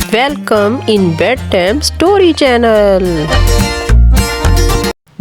Welcome in bed time story channel.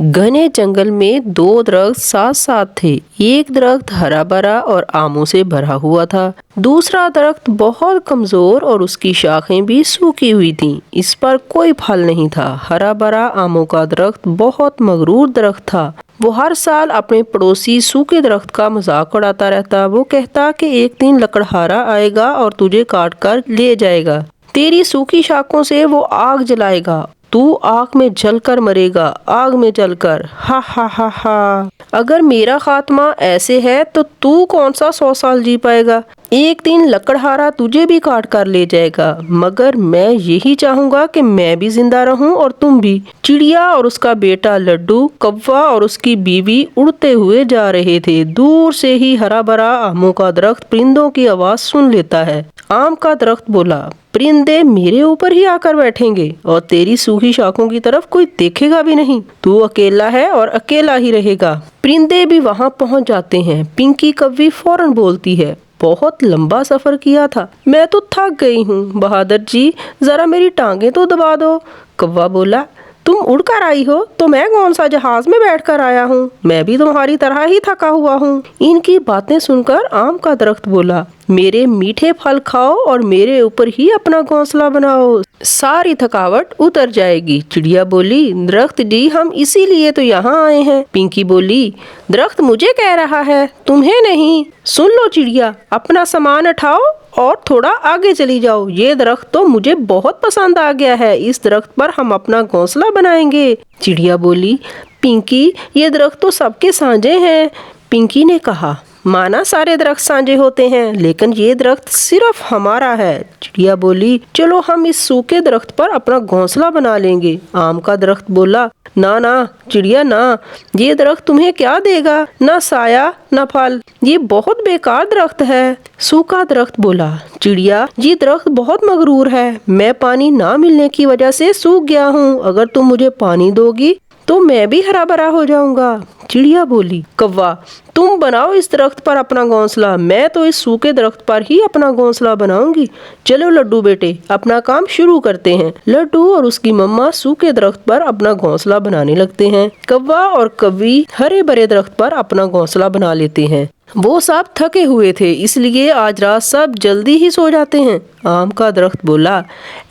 घने जंगल में दो दरख्त साथ साथ थे। एक दरख्त हरा भरा और आमों से भरा हुआ था। दूसरा दरख्त बहुत कमजोर और उसकी शाखें भी सूखी हुई थीं। इस पर कोई फल नहीं था। हरा भरा आमों का दरख्त बहुत मगरूर दरख्त था। वो हर साल अपने पड़ोसी सूखे दरख्त का मजाक उड़ाता रहता। वो कहता कि एक दिन लकड़हारा आएगा और तुझे काट कर ले जाएगा। तेरी सूखी शाखों से वो आग जलाएगा। तू आग में जलकर मरेगा, आग में जलकर। हा हा हा हा। अगर मेरा खात्मा ऐसे है तो तू कौन सा 100 साल जी पाएगा। एक दिन लकड़हारा तुझे भी काट कर ले जाएगा, मगर मैं यही चाहूंगा कि मैं भी जिंदा रहूं और तुम भी। चिड़िया और उसका बेटा लड्डू, कौवा और उसकी बीवी उड़ते हुए जा रहे थे। दूर से ही हरा भरा आमों का दरख्त परिंदों की आवाज सुन लेता है। आम का दरख्त बोला, परिंदे मेरे ऊपर ही आकर बैठेंगे और तेरी सूखी शाखों की तरफ कोई देखेगा भी नहीं। तू अकेला है और अकेला ही रहेगा। परिंदे भी वहां पहुंच जाते हैं। पिंकी कौवी फौरन बोलती है, बहुत लंबा सफर किया था, मैं तो थक गई हूँ। बहादुर जी, जरा मेरी टांगे तो दबा दो। कौवा बोला, तुम उड़कर आई हो तो मैं कौन सा जहाज में बैठकर आया हूँ। मैं भी तुम्हारी तरह ही थका हुआ हूँ। इनकी बातें सुनकर आम का दरख्त बोला, मेरे मीठे फल खाओ और मेरे ऊपर ही अपना घोंसला बनाओ, सारी थकावट उतर जाएगी। चिड़िया बोली, दरख्त जी, हम इसीलिए तो यहाँ आए हैं। पिंकी बोली, दरख्त मुझे कह रहा है, तुम्हें नहीं। सुन लो चिड़िया, अपना सामान उठाओ और थोड़ा आगे चली जाओ। ये दरख्त तो मुझे बहुत पसंद आ गया है। इस दरख्त पर हम अपना घोंसला बनाएंगे। चिड़िया बोली, पिंकी, ये दरख्त तो सबके साझे हैं। पिंकी ने कहा, माना सारे दरख्त साझे होते हैं, लेकिन ये दरख्त सिर्फ हमारा है। चिड़िया बोली, चलो हम इस सूखे दरख्त पर अपना घोंसला बना लेंगे। आम का दरख्त बोला, ना ना चिड़िया ना, ये दरख्त तुम्हें क्या देगा, ना साया ना फल, ये बहुत बेकार दरख्त है। सूखा दरख्त बोला, चिड़िया, ये दरख्त बहुत मगरूर है। मैं पानी ना मिलने की वजह से सूख गया हूँ। अगर तुम मुझे पानी दोगी तो मैं भी हरा भरा हो जाऊंगा। चिड़िया बोली, कौवा, तुम बनाओ इस दरख्त पर अपना घोंसला, मैं तो इस सूखे दरख्त पर ही अपना घोंसला बनाऊंगी। चलो लड्डू बेटे, अपना काम शुरू करते हैं। लड्डू और उसकी मम्मा सूखे दरख्त पर अपना घोंसला बनाने लगते हैं। कौवा और कौवी हरे भरे दरख्त पर अपना घोंसला बना लेते हैं। वो सब थके हुए थे, इसलिए आज रात सब जल्दी ही सो जाते हैं। आम का दरख्त बोला,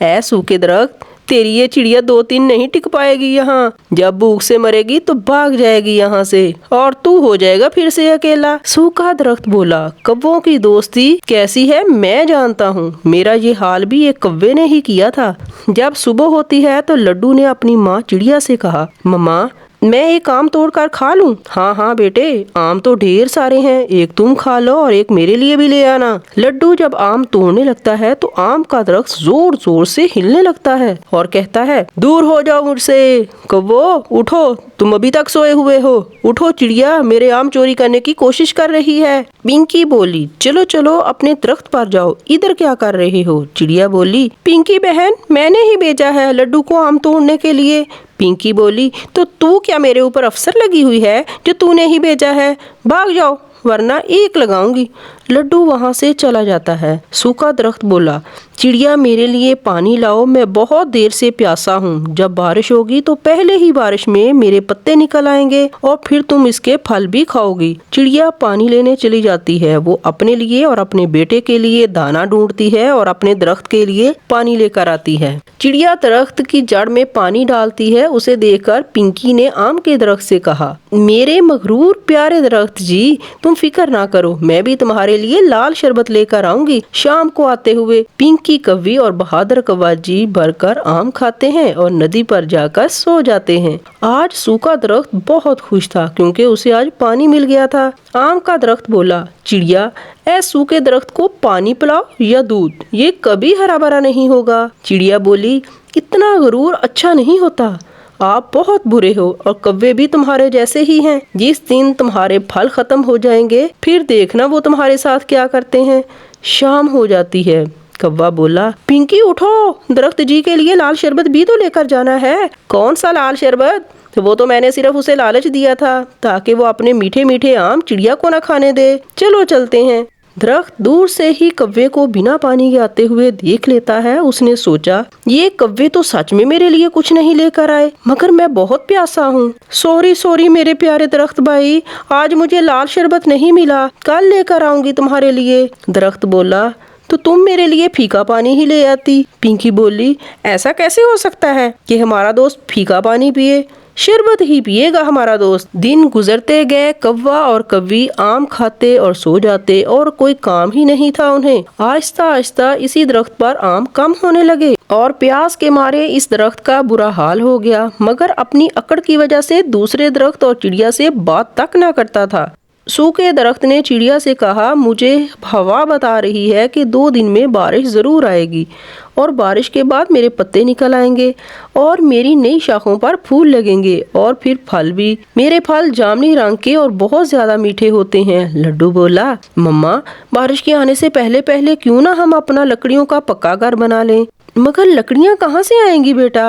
ऐ सूखे दरख्त, तेरी ये चिड़िया 2 दिन नहीं टिक पाएगी यहाँ। जब भूख से मरेगी तो भाग जाएगी यहाँ से और तू हो जाएगा फिर से अकेला। सूखा दरख्त बोला, कौवों की दोस्ती कैसी है मैं जानता हूँ। मेरा ये हाल भी एक कौवे ने ही किया था। जब सुबह होती है तो लड्डू ने अपनी माँ चिड़िया से कहा, मम्मा, मैं एक आम तोड़ कर खा लूं? हाँ हाँ बेटे, आम तो ढेर सारे हैं, एक तुम खा लो और एक मेरे लिए भी ले आना। लड्डू जब आम तोड़ने लगता है तो आम का दरख्त जोर जोर से हिलने लगता है और कहता है, दूर हो जाओ मुझसे। कौवो, उठो, तुम अभी तक सोए हुए हो। उठो चिड़िया, मेरे आम चोरी करने की कोशिश कर रही है। पिंकी बोली, चलो चलो अपने दरख्त पर जाओ, इधर क्या कर रहे हो। चिड़िया बोली, पिंकी बहन, मैंने ही भेजा है लड्डू को आम तोड़ने के लिए। पिंकी बोली, तो तू क्या मेरे ऊपर अफसर लगी हुई है जो तूने ही भेजा है। भाग जाओ वरना एक लगाऊंगी। लड्डू वहां से चला जाता है। सूखा दरख्त बोला, चिड़िया, मेरे लिए पानी लाओ, मैं बहुत देर से प्यासा हूँ। जब बारिश होगी तो पहले ही बारिश में मेरे पत्ते निकल आएंगे और फिर तुम इसके फल भी खाओगी। चिड़िया पानी लेने चली जाती है। वो अपने लिए और अपने बेटे के लिए दाना ढूंढती है और अपने दरख्त के लिए पानी लेकर आती है। चिड़िया दरख्त की जड़ में पानी डालती है। उसे देखकर पिंकी ने आम के दरख्त से कहा, मेरे मगरूर प्यारे दरख्त जी, तुम फिक्र ना करो, मैं भी तुम्हारे लिए लाल शरबत लेकर आऊंगी। शाम को आते हुए पिंकी कौवी और बहादुर कौवा जी भरकर आम खाते हैं और नदी पर जाकर सो जाते हैं। आज सूखा दरख्त बहुत खुश था क्योंकि उसे आज पानी मिल गया था। आम का दरख्त बोला, चिड़िया, ऐ सूखे दरख्त को पानी पिलाओ या दूध, ये कभी हरा भरा नहीं होगा। चिड़िया बोली, इतना गरूर अच्छा नहीं होता, आप बहुत बुरे हो और कौवे भी तुम्हारे जैसे ही हैं। जिस दिन तुम्हारे फल खत्म हो जाएंगे फिर देखना वो तुम्हारे साथ क्या करते हैं। शाम हो जाती है। कौवा बोला, पिंकी उठो, दरख्त जी के लिए लाल शरबत भी तो लेकर जाना है। कौन सा लाल शरबत? वो तो मैंने सिर्फ उसे लालच दिया था ताकि वो अपने मीठे मीठे आम चिड़िया को न खाने दे। चलो चलते हैं। درخت دور سے ہی کوے کو بنا پانی کے آتے ہوئے دیکھ لیتا ہے۔ اس نے سوچا یہ کوے تو سچ میں میرے لیے کچھ نہیں لے کر آئے، مگر میں بہت پیاسا ہوں۔ سوری میرے پیارے درخت بھائی، آج مجھے لال شربت نہیں ملا، کل لے کر آؤں گی تمہارے لیے۔ درخت بولا تو تم میرے لیے پھیکا پانی ہی لے آتی۔ پنکی بولی ایسا کیسے ہو سکتا ہے کہ ہمارا دوست پھیکا پانی پیے، شربت ہی پیے گا ہمارا دوست۔ دن گزرتے گئے، کوا اور کوی آم کھاتے اور سو جاتے اور کوئی کام ہی نہیں تھا انہیں۔ آہستہ آہستہ اسی درخت پر آم کم ہونے لگے اور پیاس کے مارے اس درخت کا برا حال ہو گیا، مگر اپنی اکڑ کی وجہ سے دوسرے درخت اور چڑیا سے بات تک نہ کرتا تھا۔ سوکھے درخت نے چڑیا سے کہا مجھے ہوا بتا رہی ہے کہ 2 دن میں بارش ضرور آئے گی اور بارش کے بعد میرے پتے نکل آئیں گے اور میری نئی شاخوں پر پھول لگیں گے اور پھر پھل بھی۔ میرے پھل جامنی رنگ کے اور بہت زیادہ میٹھے ہوتے ہیں۔ لڈو بولا مما بارش کے آنے سے پہلے کیوں نہ ہم اپنا لکڑیوں کا پکا گھر بنا لیں؟ مگر لکڑیاں کہاں سے آئیں گی بیٹا؟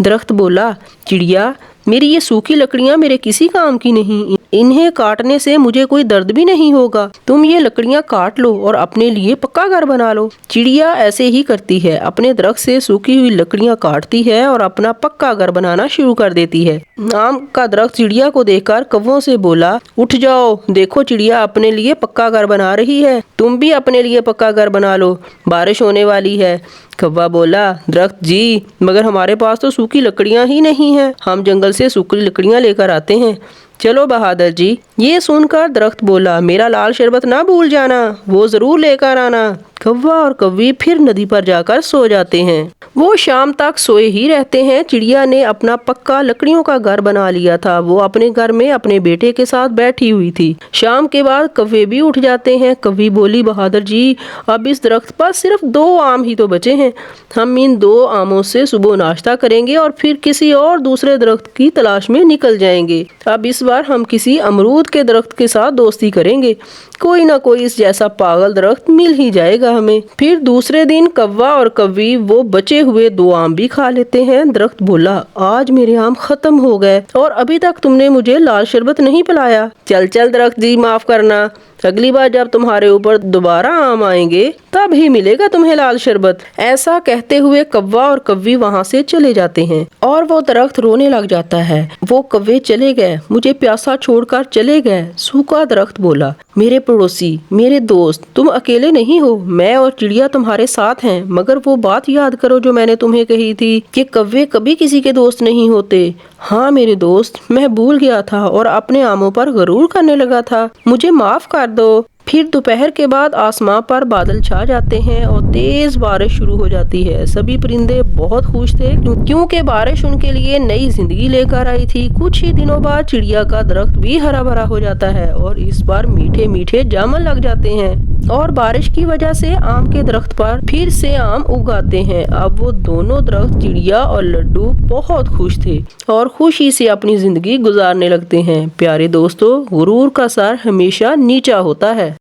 درخت بولا چڑیا میری یہ سوکھی لکڑیاں میرے کسی کام کی نہیں، انہیں کاٹنے سے مجھے کوئی درد بھی نہیں ہوگا، تم یہ لکڑیاں کاٹ لو اور اپنے لیے پکا گھر بنا لو۔ چڑیا ایسے ہی کرتی ہے، اپنے درخت سے سوکھی ہوئی لکڑیاں کاٹتی ہے اور اپنا پکا گھر بنانا شروع کر دیتی ہے۔ آم کا درخت چڑیا کو دیکھ کر کووں سے بولا اٹھ جاؤ، دیکھو چڑیا اپنے لیے پکا گھر بنا رہی ہے، تم بھی اپنے لیے پکا گھر بنا لو، بارش ہونے والی ہے۔ کوا بولا درخت جی مگر ہمارے پاس تو سوکھی لکڑیاں ہی نہیں ہیں، ہم جنگل سے سوکھی لکڑیاں لے کر آتے ہیں۔ چلو بہادر جی۔ یہ سن کر درخت بولا میرا لال شربت نہ بھول جانا، وہ ضرور لے کر آنا۔ کوا اور کوی پھر ندی پر جا کر سو جاتے ہیں۔ وہ شام تک سوئے ہی رہتے ہیں۔ چڑیا نے اپنا پکا لکڑیوں کا گھر بنا لیا تھا، وہ اپنے گھر میں اپنے بیٹے کے ساتھ بیٹھی ہوئی تھی۔ شام کے بعد کوے بھی اٹھ جاتے ہیں۔ کوی بولی بہادر جی اب اس درخت پر صرف 2 آم ہی تو بچے ہیں، ہم ان 2 آموں سے صبح ناشتہ کریں گے اور پھر کسی اور دوسرے درخت کی تلاش میں نکل جائیں گے۔ اب اس بار ہم کسی امرود کے درخت کے ساتھ دوستی کریں گے، کوئی نہ کوئی اس جیسا پاگل درخت مل ہی جائے گا ہمیں۔ پھر دوسرے دن کوا اور کوی وہ بچے ہوئے 2 آم بھی کھا لیتے ہیں۔ درخت بولا آج میرے آم ختم ہو گئے اور ابھی تک تم نے مجھے لال شربت نہیں پلایا۔ چل درخت جی معاف کرنا، اگلی بار جب تمہارے اوپر دوبارہ آم آئیں گے تب ہی ملے گا تمہیں لال شربت۔ ایسا کہتے ہوئے کوا اور کوی وہاں سے چلے جاتے ہیں اور وہ درخت رونے لگ جاتا ہے۔ وہ کوے چلے گئے، مجھے پیاسا چھوڑ کر چلے گئے۔ سوکھا درخت بولا میرے پڑوسی، میرے دوست، تم اکیلے نہیں ہو، میں اور چڑیا تمہارے ساتھ ہیں، مگر وہ بات یاد کرو جو میں نے تمہیں کہی تھی کہ کوے کبھی کسی کے دوست نہیں ہوتے۔ ہاں میرے دوست، میں بھول گیا تھا اور اپنے آموں پر غرور کرنے لگا تھا، مجھے معاف کر دو۔ پھر دوپہر کے بعد آسمان پر بادل چھا جاتے ہیں اور تیز بارش شروع ہو جاتی ہے۔ سبھی پرندے بہت خوش تھے کیونکہ بارش ان کے لیے نئی زندگی لے کر آئی تھی۔ کچھ ہی دنوں بعد چڑیا کا درخت بھی ہرا بھرا ہو جاتا ہے اور اس بار میٹھے میٹھے جامن لگ جاتے ہیں اور بارش کی وجہ سے آم کے درخت پر پھر سے آم اگاتے ہیں۔ اب وہ دونوں درخت چڑیا اور لڈو بہت خوش تھے اور خوشی سے اپنی زندگی گزارنے لگتے ہیں۔ پیارے دوستو، غرور کا سر ہمیشہ نیچا ہوتا ہے۔